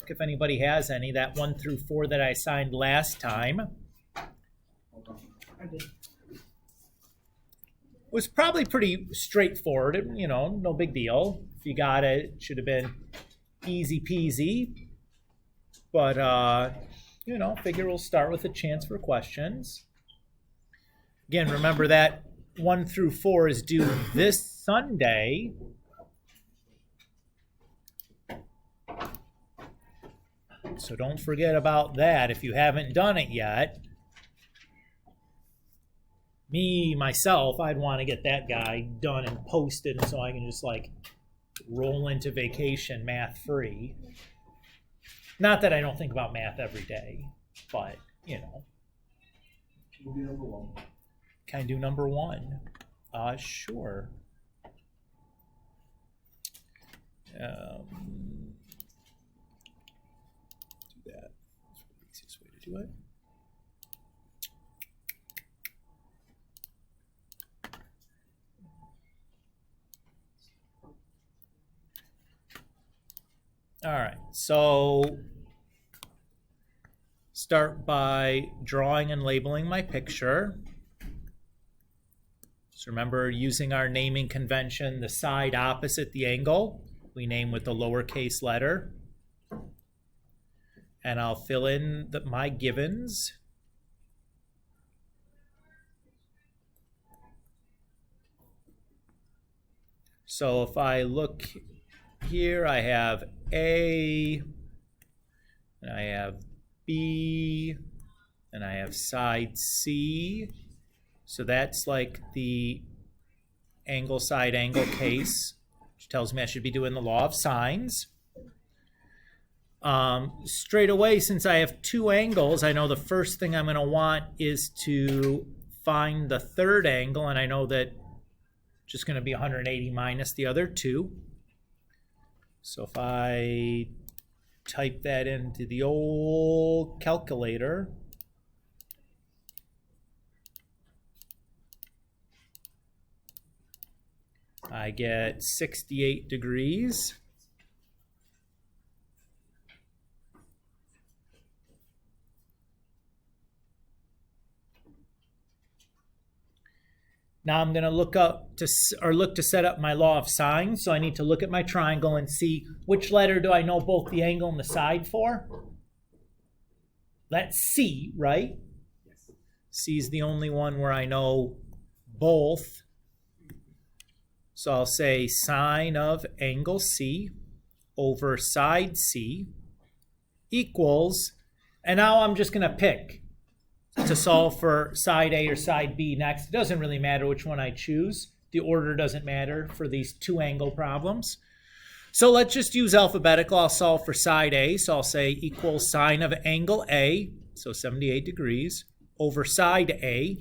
ask if anybody has any. That 1 through 4 that I assigned last time was probably pretty straightforward, you know, no big deal. If you got it, it should have been easy peasy. But, you know, figure we'll start with a chance for questions. Again, remember that 1 through 4 is due this Sunday. So don't forget about that if you haven't done it yet. Myself, I'd want to get that guy done and posted so I can just like roll into vacation math free. Not that I don't think about math every day, but you know. Can you do number 1? Can I do number 1? Sure. Do that. That's the easiest way to do it. All right, so start by drawing and labeling my picture. So remember, using our naming convention, the side opposite the angle, we name with the lowercase letter. And I'll fill in my givens. So if I look here, I have A, and I have B, and I have side C. So that's like the angle side angle case, which tells me I should be doing the law of sines. Straight away, since I have 2 angles, I know the first thing I'm going to want is to find the third angle, and I know that it's just going to be 180 minus the other 2. So if I type that into the old calculator, I get 68 degrees. Now I'm going to look to set up my law of sines. So I need to look at my triangle and see which letter do I know both the angle and the side for. That's C, right? Yes. C is the only one where I know both. So I'll say sine of angle C over side C equals, and now I'm just going to pick to solve for side A or side B next. It doesn't really matter which one I choose. The order doesn't matter for these 2 angle problems. So let's just use alphabetical. I'll solve for side A. So I'll say equals sine of angle A, so 78 degrees, over side A.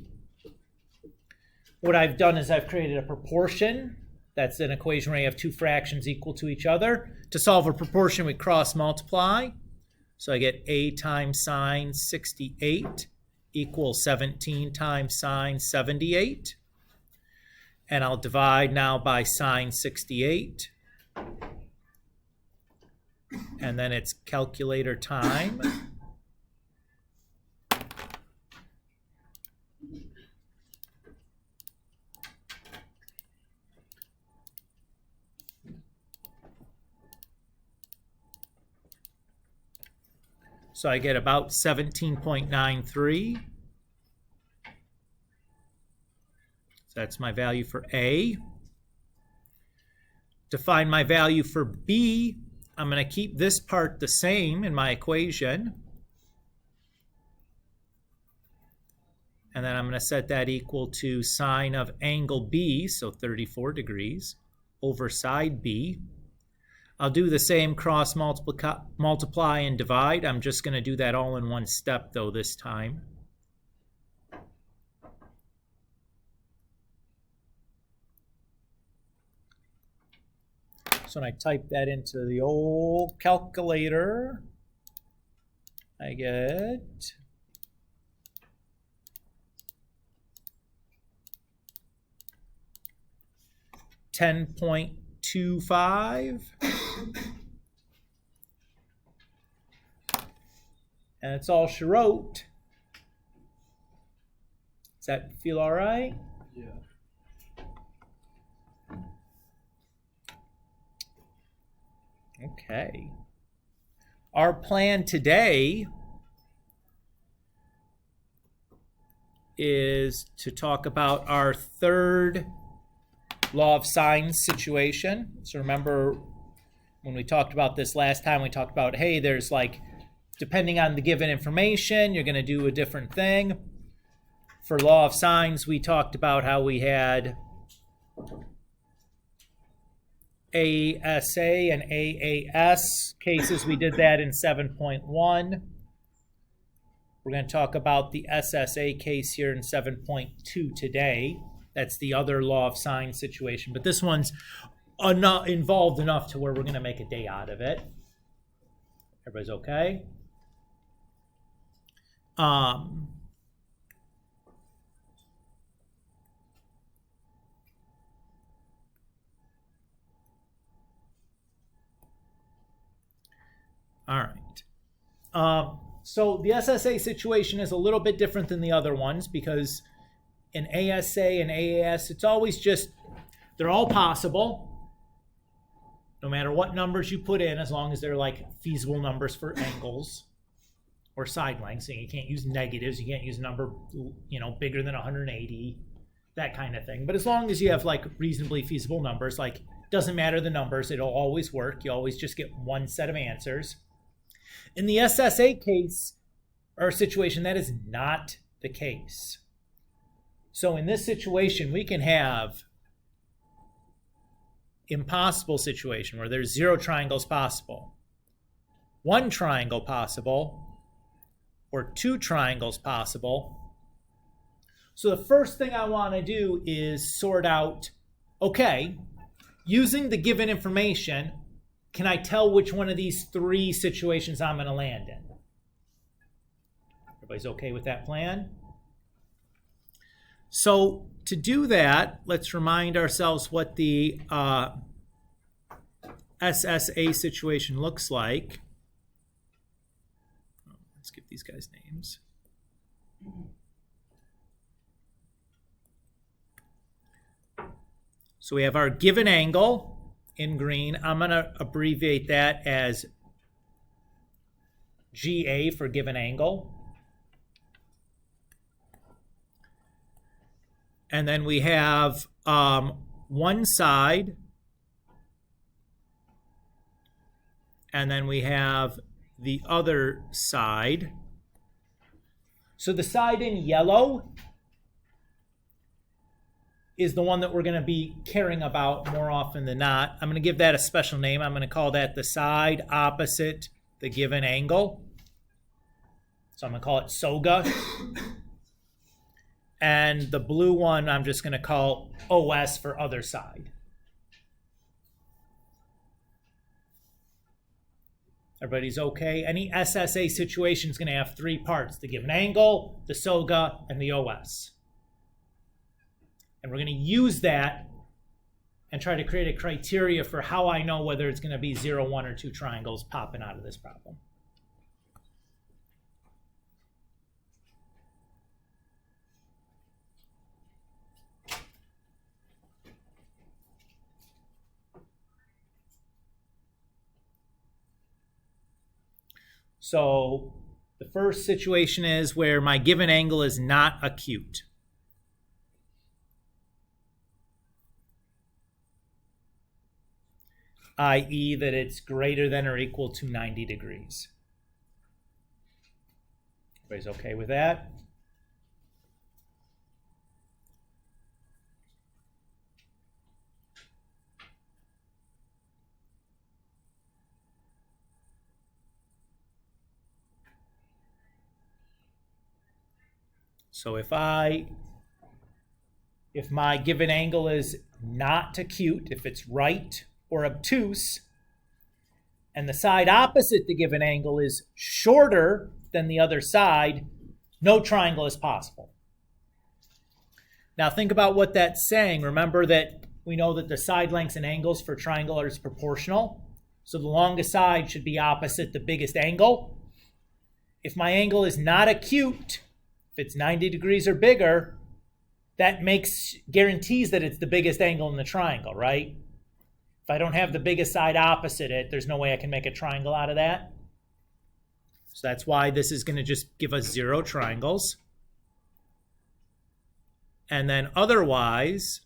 What I've done is I've created a proportion. That's an equation where you have 2 fractions equal to each other. To solve a proportion, we cross multiply. So I get A times sine 68 equals 17 times sine 78. And I'll divide now by sine 68. And then it's calculator time. So I get about 17.93. So that's my value for A. To find my value for B, I'm going to keep this part the same in my equation. And then I'm going to set that equal to sine of angle B, so 34 degrees, over side B. I'll do the same cross multiply and divide. I'm just going to do that all in one step, though, this time. So when I type that into the old calculator, I get 10.25. And that's all she wrote. Does that feel all right? Yeah. Okay. Our plan today is to talk about our third law of signs situation. So remember when we talked about this last time, we talked about, hey, there's like, depending on the given information, you're going to do a different thing. For law of signs, we talked about how we had ASA and AAS cases. We did that in 7.1. We're going to talk about the SSA case here in 7.2 today. That's the other law of signs situation. But this one's involved enough to where we're going to make a day out of it. Everybody's okay? All right. So the SSA situation is a little bit different than the other ones because in ASA and AAS, it's always just, they're all possible. No matter what numbers you put in, as long as they're like feasible numbers for angles or side lengths. And you can't use negatives. You can't use a number, bigger than 180, that kind of thing. But as long as you have like reasonably feasible numbers, like doesn't matter the numbers, it'll always work. You always just get one set of answers. In the SSA case or situation, that is not the case. So in this situation, we can have impossible situation where there's 0 triangles possible, 1 triangle possible, or 2 triangles possible. So the first thing I want to do is sort out, okay, using the given information, can I tell which one of these 3 situations I'm going to land in? Everybody's okay with that plan? So to do that, let's remind ourselves what the SSA situation looks like. Let's give these guys names. So we have our given angle in green. I'm going to abbreviate that as GA for given angle. And then we have one side, and then we have the other side. So the side in yellow is the one that we're going to be caring about more often than not. I'm going to give that a special name. I'm going to call that the side opposite the given angle. So I'm going to call it SOGA. And the blue one, I'm just going to call OS for other side. Everybody's okay? Any SSA situation is going to have 3 parts: the given angle, the SOGA, and the OS. And we're going to use that and try to create a criteria for how I know whether it's going to be 0, 1, or 2 triangles popping out of this problem. So the first situation is where my given angle is not acute. i.e. that it's greater than or equal to 90 degrees. Everybody's okay with that? So if my given angle is not acute, if it's right or obtuse, and the side opposite the given angle is shorter than the other side, no triangle is possible. Now think about what that's saying. Remember that we know that the side lengths and angles for triangle are proportional. So the longest side should be opposite the biggest angle. if my angle is not acute, if it's 90 degrees or bigger, that guarantees that it's the biggest angle in the triangle, right? If I don't have the biggest side opposite it, there's no way I can make a triangle out of that. So that's why this is going to just give us 0 triangles. And then otherwise,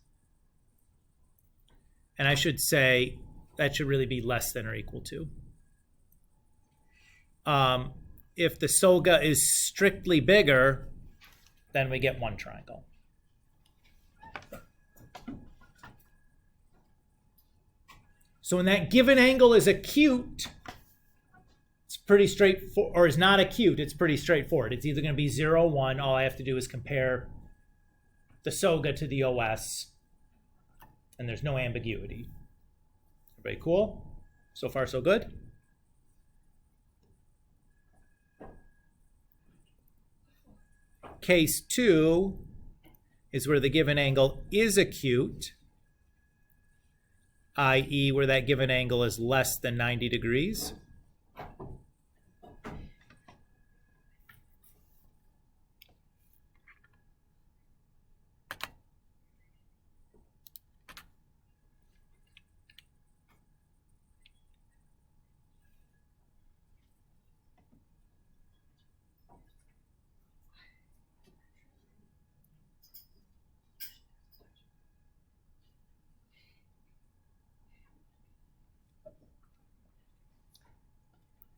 and I should say that should really be less than or equal to. If the SOGA is strictly bigger, then we get 1 triangle. So when that given angle is acute, it's pretty straightforward, or is not acute, it's pretty straightforward. It's either going to be 0, 1. All I have to do is compare the SOGA to the OS, and there's no ambiguity. Everybody cool? So far, so good? Case 2 is where the given angle is acute, i.e. where that given angle is less than 90 degrees.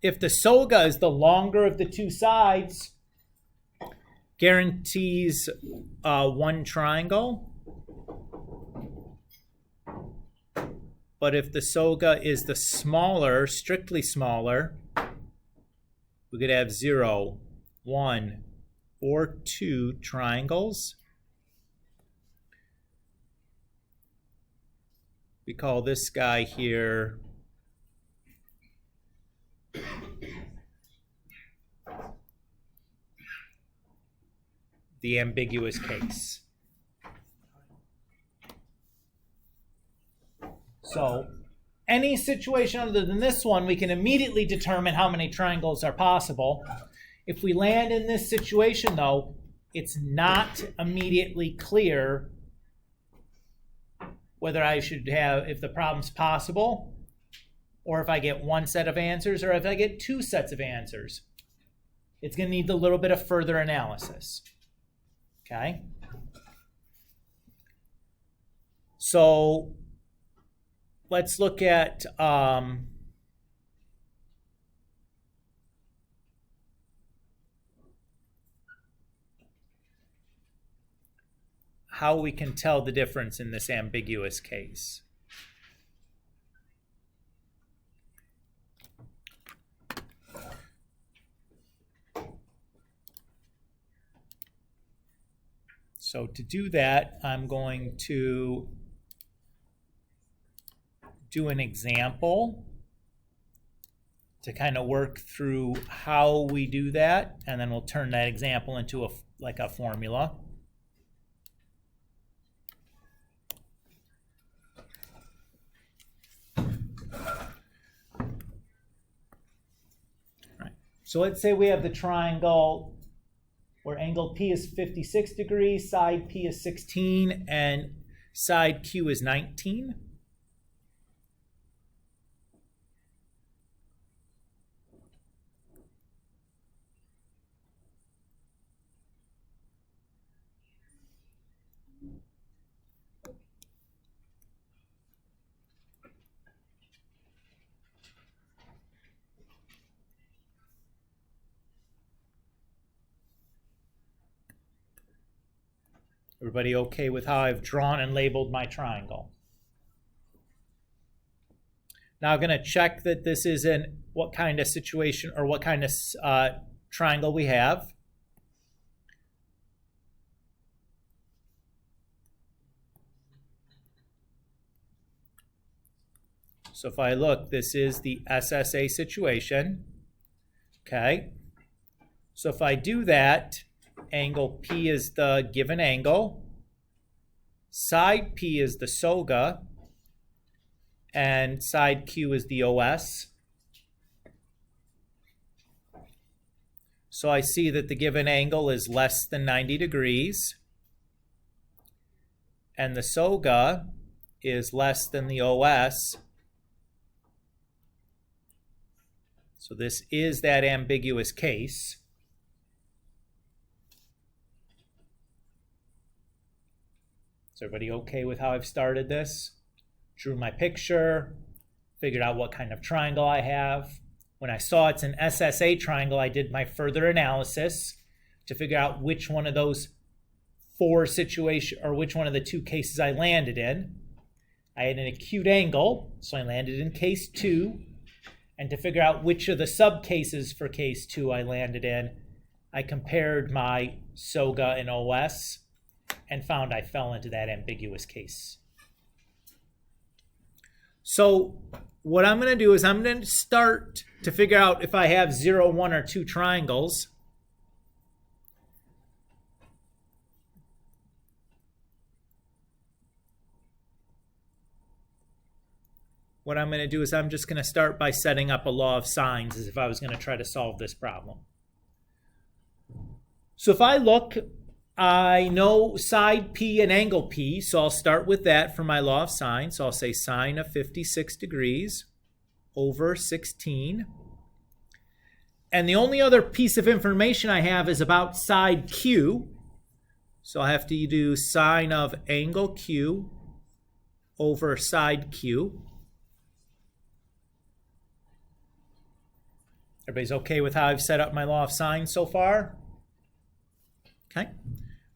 If the SOGA is the longer of the 2 sides, guarantees 1 triangle. But if the SOGA is the smaller, strictly smaller, we could have 0, 1, or 2 triangles. We call this guy here the ambiguous case. So any situation other than this one, we can immediately determine how many triangles are possible. If we land in this situation, though, it's not immediately clear whether I should have, if the problem's possible, or if I get 1 set of answers, or if I get 2 sets of answers. It's going to need a little bit of further analysis. Okay? So let's look at how we can tell the difference in this ambiguous case. So to do that, I'm going to do an example to kind of work through how we do that, and then we'll turn that example into a formula. So let's say we have the triangle where angle P is 56 degrees, side P is 16, and side Q is 19. Everybody okay with how I've drawn and labeled my triangle? Now I'm going to check that this isn't what kind of situation or what kind of triangle we have. So if I look, this is the SSA situation. Okay. So if I do that, angle P is the given angle, side P is the SOGA, and side Q is the OS. So I see that the given angle is less than 90 degrees. And the SOGA is less than the OS. So this is that ambiguous case. Is everybody okay with how I've started this? Drew my picture, figured out what kind of triangle I have. When I saw it's an SSA triangle, I did my further analysis to figure out which one of those four situations, or which one of the two cases I landed in. I had an acute angle, so I landed in case 2. And to figure out which of the subcases for case 2 I landed in, I compared my SOGA and OS and found I fell into that ambiguous case. So what I'm going to do is I'm going to start to figure out if I have 0, 1, or 2 triangles. What I'm going to do is I'm just going to start by setting up a law of sines as if I was going to try to solve this problem. So if I look, I know side P and angle P, so I'll start with that for my law of sines. So I'll say sine of 56 degrees over 16. And the only other piece of information I have is about side Q. So I have to do sine of angle Q over side Q. Everybody's okay with how I've set up my law of sines so far? Okay.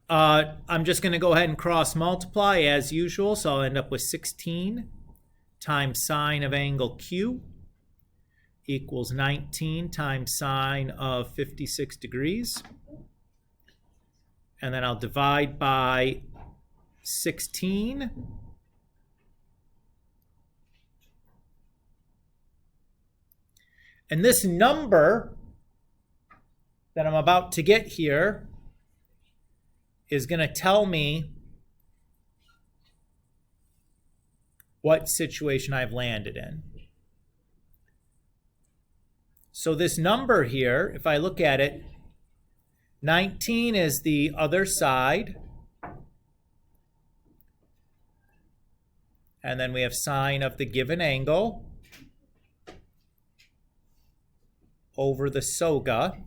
I'm just going to go ahead and cross multiply as usual. So I'll end up with 16 times sine of angle Q equals 19 times sine of 56 degrees. And then I'll divide by 16. And this number that I'm about to get here is going to tell me what situation I've landed in. So this number here, if I look at it, 19 is the other side. And then we have sine of the given angle over the SOGA.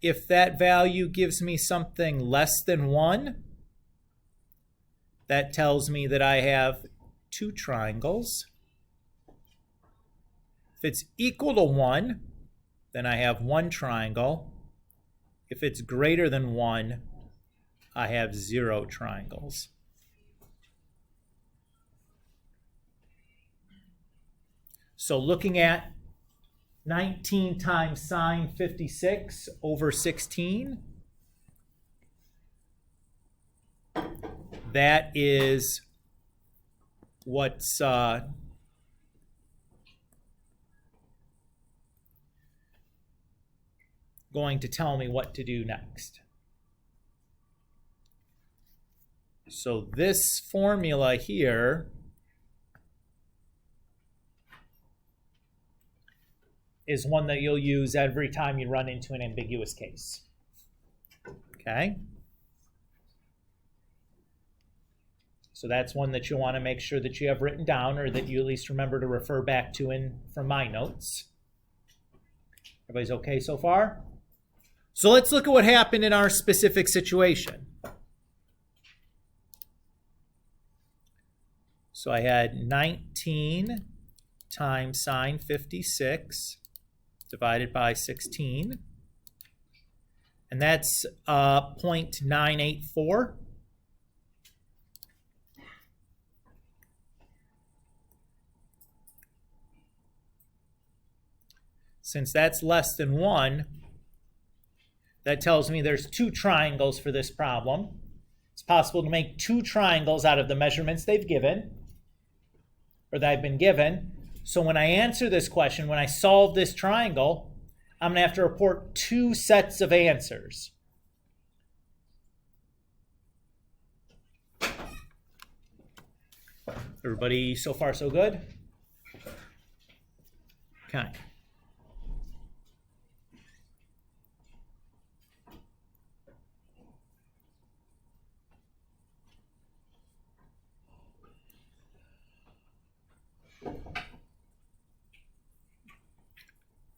If that value gives me something less than 1, that tells me that I have 2 triangles. If it's equal to 1, then I have 1 triangle. If it's greater than 1, I have 0 triangles. So looking at 19 times sine 56 over 16, that is what's going to tell me what to do next. So this formula here is one that you'll use every time you run into an ambiguous case. Okay? So that's one that you'll want to make sure that you have written down, or that you at least remember to refer back to from my notes. Everybody's okay so far? So let's look at what happened in our specific situation. So I had 19 times sine 56 divided by 16. And that's 0.984. Since that's less than 1, that tells me there's 2 triangles for this problem. It's possible to make 2 triangles out of the measurements they've given, or that I've been given. So when I answer this question, when I solve this triangle, I'm going to have to report 2 sets of answers. Everybody so far so good? Okay.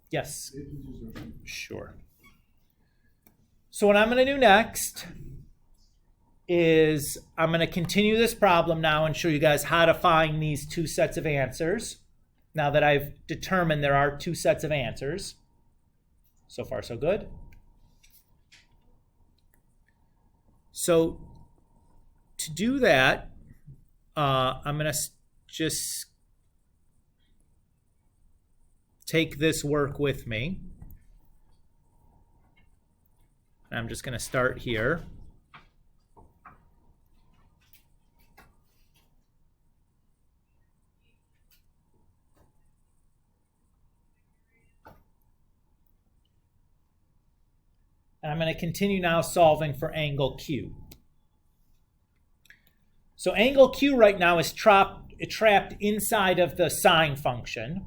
Yes. Sure. So what I'm going to do next is I'm going to continue this problem now and show you guys how to find these two sets of answers. Now that I've determined there are two sets of answers. So far so good. So to do that, I'm going to just take this work with me. I'm just going to start here. And I'm going to continue now solving for angle Q. So angle Q right now is trapped inside of the sine function.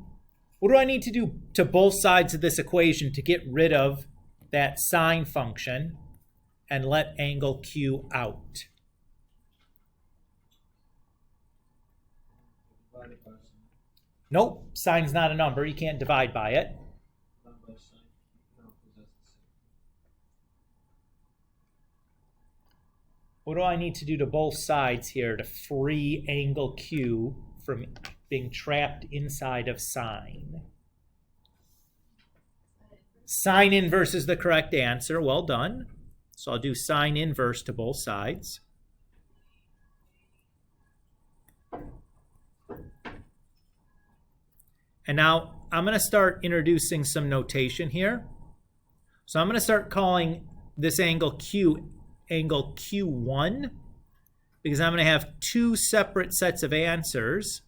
What do I need to do to both sides of this equation to get rid of that sine function and let angle Q out? Nope, sine's not a number. You can't divide by it. What do I need to do to both sides here to free angle Q from being trapped inside of sine? Sine inverse is the correct answer. Well done. So I'll do sine inverse to both sides. And now I'm going to start introducing some notation here. So I'm going to start calling this angle Q angle Q1 because I'm going to have two separate sets of answers.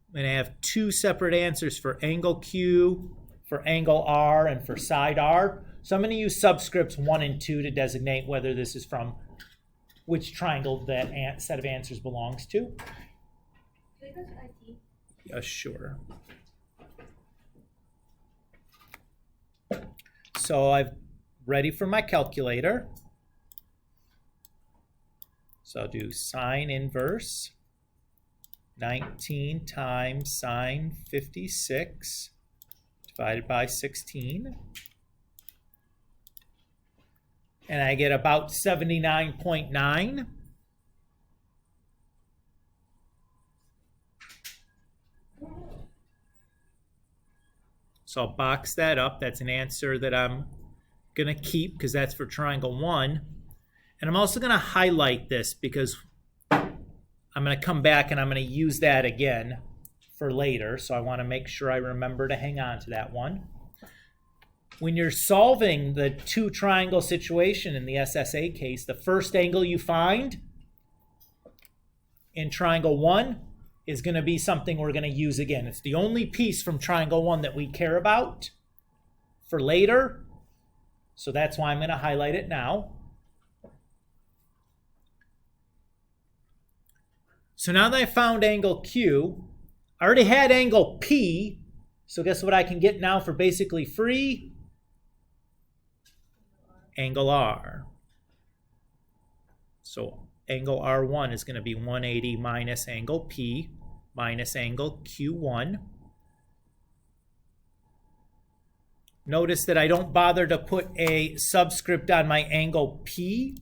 I'm going to have two separate answers for angle Q, for angle R, and for side R. So I'm going to use subscripts 1 and 2 to designate whether this is from which triangle that set of answers belongs to. Can I go to IT? Yeah, sure. So I'm ready for my calculator. So I'll do sine inverse 19 times sine 56 divided by 16. And I get about 79.9. So I'll box that up. That's an answer that I'm going to keep because that's for triangle 1. And I'm also going to highlight this because I'm going to come back and I'm going to use that again for later. So I want to make sure I remember to hang on to that one. When you're solving the two triangle situation in the SSA case, the first angle you find in triangle 1 is going to be something we're going to use again. It's the only piece from triangle 1 that we care about for later. So that's why I'm going to highlight it now. So now that I found angle Q, I already had angle P. So guess what I can get now for basically free? Angle R. So angle R1 is going to be 180 minus angle P minus angle Q1. Notice that I don't bother to put a subscript on my angle P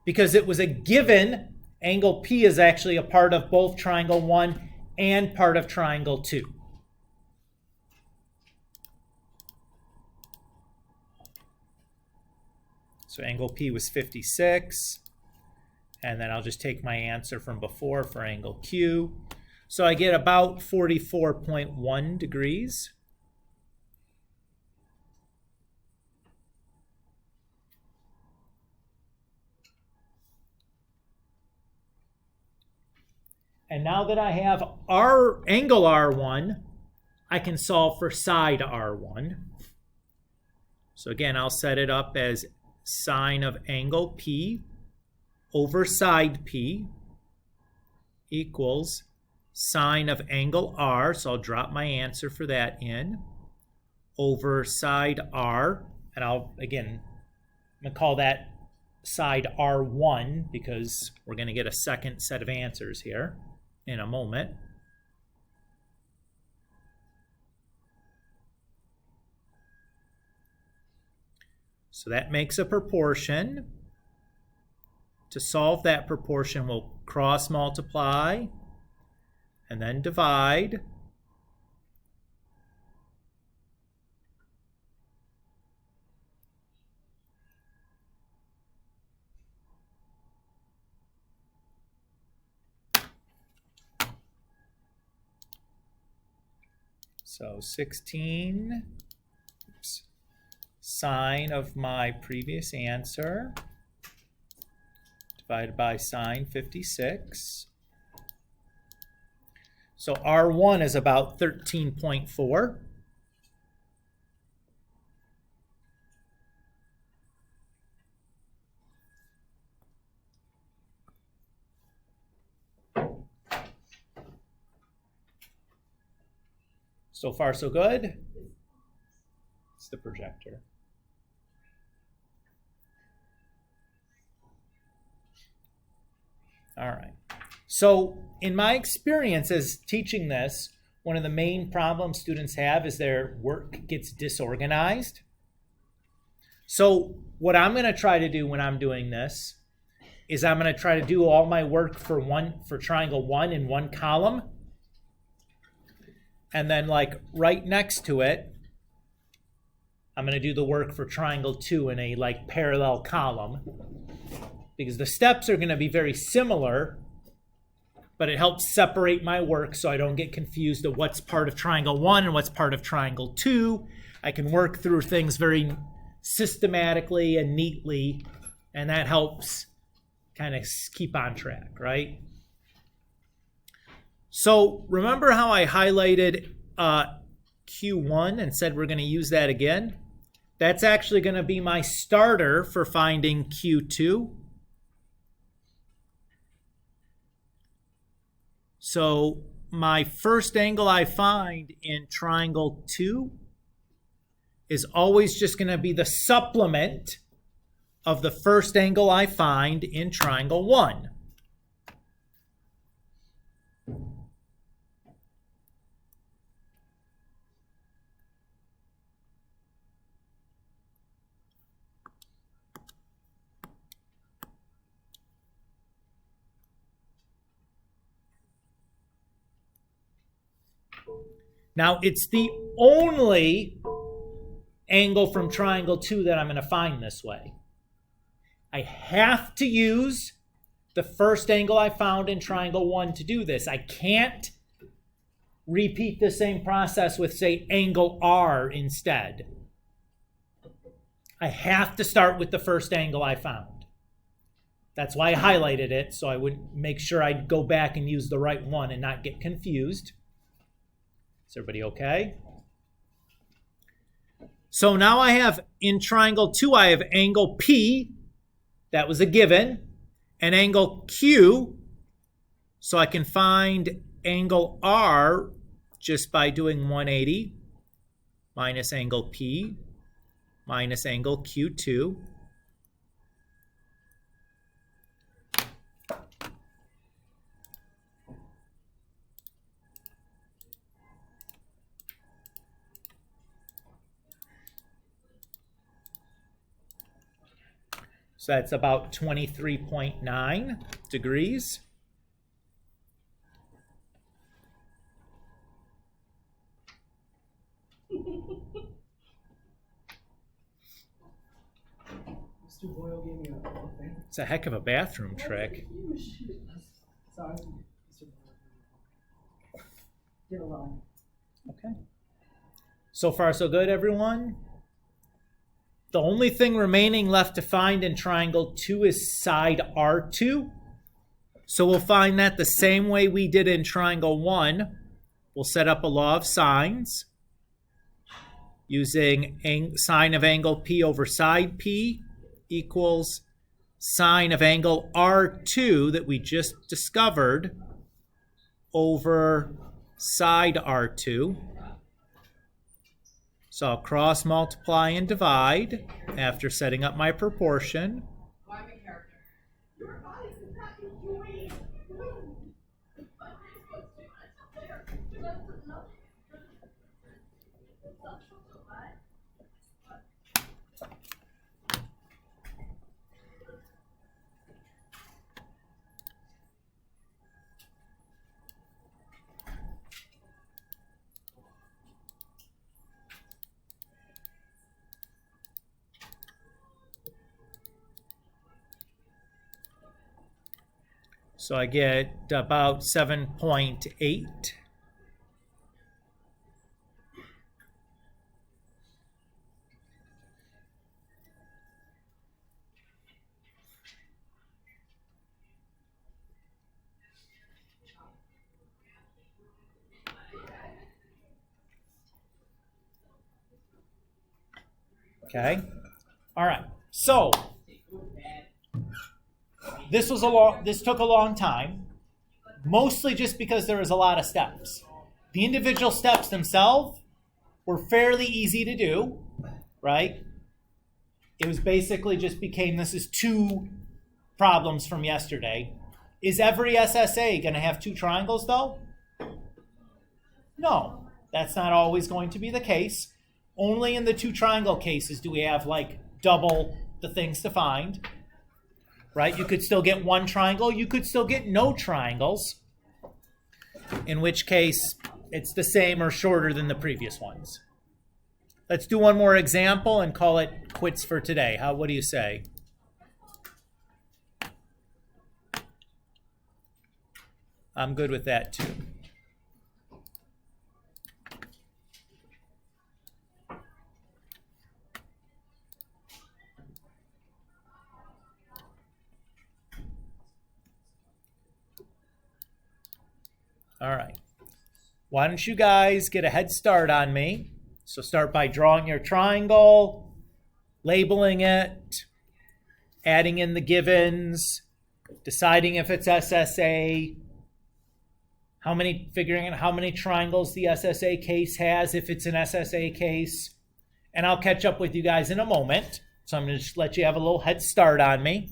because it was a given. Angle P is actually a part of both triangle 1 and part of triangle 2. So angle P was 56. And then I'll just take my answer from before for angle Q. So I get about 44.1 degrees. And now that I have angle R1, I can solve for side R1. So again, I'll set it up as sine of angle P over side P equals sine of angle R, so I'll drop my answer for that in, over side R, and I'm going to call that side R1 because we're going to get a second set of answers here in a moment. So that makes a proportion. To solve that proportion, we'll cross multiply and then divide. So 16 sine of my previous answer divided by sine 56. So R1 is about 13.4. So far, so good. It's the projector. All right. So in my experience as teaching this, one of the main problems students have is their work gets disorganized. So what I'm going to try to do when I'm doing this is I'm going to try to do all my work for triangle 1 in one column. And then like right next to it, I'm going to do the work for triangle 2 in a like parallel column. Because the steps are going to be very similar, but it helps separate my work so I don't get confused of what's part of triangle 1 and what's part of triangle 2. I can work through things very systematically and neatly, and that helps kind of keep on track, right? So remember how I highlighted Q1 and said we're going to use that again? That's actually going to be my starter for finding Q2. So my first angle I find in triangle 2 is always just going to be the supplement of the first angle I find in triangle 1. Now, it's the only angle from triangle 2 that I'm going to find this way. I have to use the first angle I found in triangle 1 to do this. I can't repeat the same process with, say, angle R instead. I have to start with the first angle I found. That's why I highlighted it, so I would make sure I'd go back and use the right one and not get confused. Is everybody okay? So now I have, in triangle 2, I have angle P, that was a given, and angle Q, so I can find angle R just by doing 180 minus angle P minus angle Q2. So that's about 23.9 degrees. Mr. Boyle gave me a thing. It's a heck of a bathroom trick. Sorry, Mr. Boyle. Get along. Okay. So far, so good, everyone? The only thing remaining left to find in triangle 2 is side R2. So we'll find that the same way we did in triangle 1. We'll set up a law of sines using sine of angle P over side P equals sine of angle R2 that we just discovered over side R2. So I'll cross multiply and divide after setting up my proportion. So I get about 7.8. Okay. All right. So this took a long time, mostly just because there was a lot of steps. The individual steps themselves were fairly easy to do, right? It was basically just became, this is two problems from yesterday. Is every SSA going to have two triangles though? No, that's not always going to be the case. Only in the two triangle cases do we have like double the things to find, right? You could still get one triangle. You could still get no triangles, in which case it's the same or shorter than the previous ones. Let's do one more example and call it quits for today. What do you say? I'm good with that too. All right. Why don't you guys get a head start on me? So start by drawing your triangle, labeling it, adding in the givens, deciding if it's SSA, figuring out how many triangles the SSA case has if it's an SSA case. And I'll catch up with you guys in a moment. So I'm going to just let you have a little head start on me.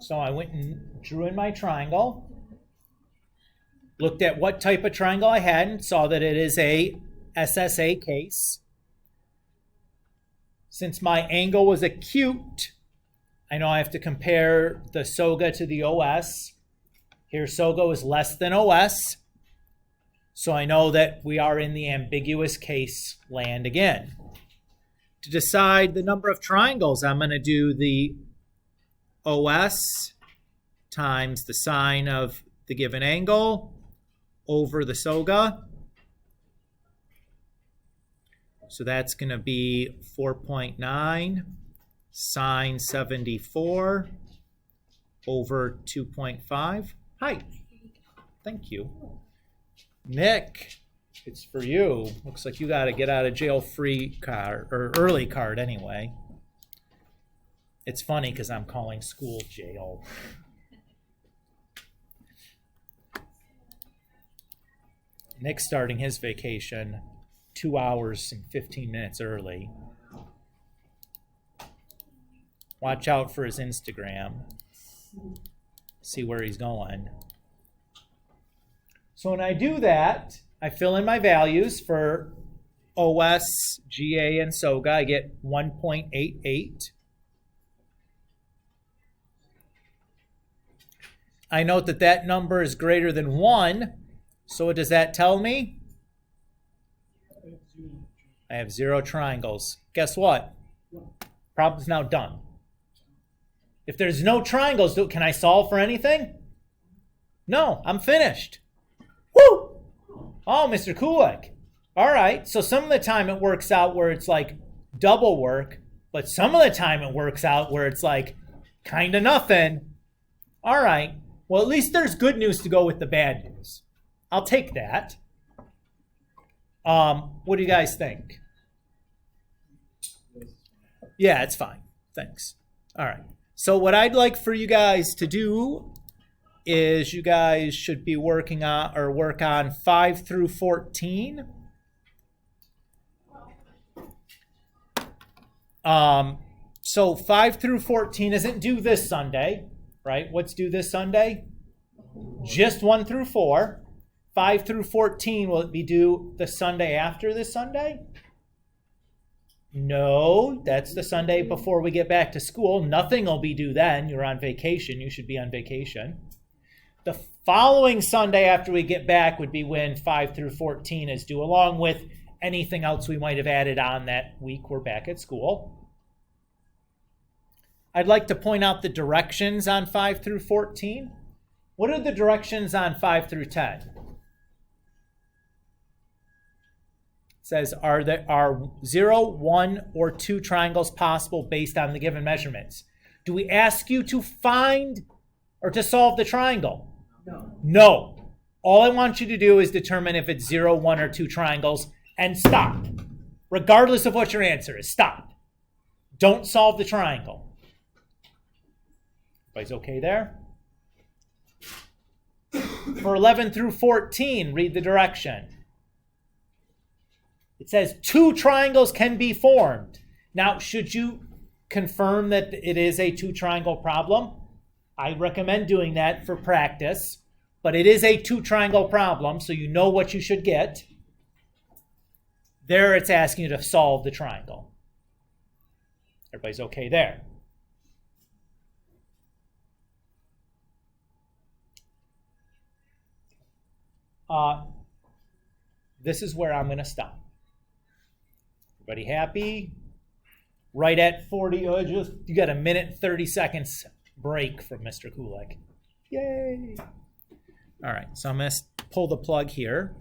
So I went and drew in my triangle, looked at what type of triangle I had and saw that it is a SSA case. Since my angle was acute, I know I have to compare the SOGA to the OS. Here SOGA is less than OS. So I know that we are in the ambiguous case land again. To decide the number of triangles, I'm going to do the OS times the sine of the given angle over the SOGA. So that's going to be 4.9 sine 74 over 2.5. Hi. Thank you. Nick, it's for you. Looks like you got to get out of jail free card, or early card anyway. It's funny because I'm calling school jail. Nick's starting his vacation 2 hours and 15 minutes early. Watch out for his Instagram. See where he's going. So when I do that, I fill in my values for OS, GA, and SOGA. I get 1.88. I note that that number is greater than 1. So what does that tell me? I have 0 triangles. Guess what? Problem's now done. If there's no triangles, can I solve for anything? No, I'm finished. Woo! Oh, Mr. Kulik. All right, so some of the time it works out where it's like double work, but some of the time it works out where it's like kind of nothing. All right, well, at least there's good news to go with the bad news. I'll take that. What do you guys think? Yeah, it's fine. Thanks. All right. So what I'd like for you guys to do is you guys should be work on 5 through 14. So 5 through 14 isn't due this Sunday, right? What's due this Sunday? Just 1 through 4. 5 through 14, will it be due the Sunday after this Sunday? No, that's the Sunday before we get back to school. Nothing will be due then. You're on vacation. You should be on vacation. The following Sunday after we get back would be when 5 through 14 is due, along with anything else we might have added on that week we're back at school. I'd like to point out the directions on 5 through 14. What are the directions on 5 through 10? It says, are 0, 1, or 2 triangles possible based on the given measurements? Do we ask you to find or to solve the triangle? No. All I want you to do is determine if it's 0, 1, or 2 triangles and stop. Regardless of what your answer is, stop. Don't solve the triangle. Everybody's okay there? For 11 through 14, read the direction. It says 2 triangles can be formed. Now, should you confirm that it is a 2-triangle problem? I recommend doing that for practice, but it is a 2-triangle problem, so you know what you should get. There it's asking you to solve the triangle. Everybody's okay there? This is where I'm going to stop. Everybody happy? Right at 40, you got a minute and 30 seconds break from Mr. Kulik. Yay! All right, so I'm going to pull the plug here.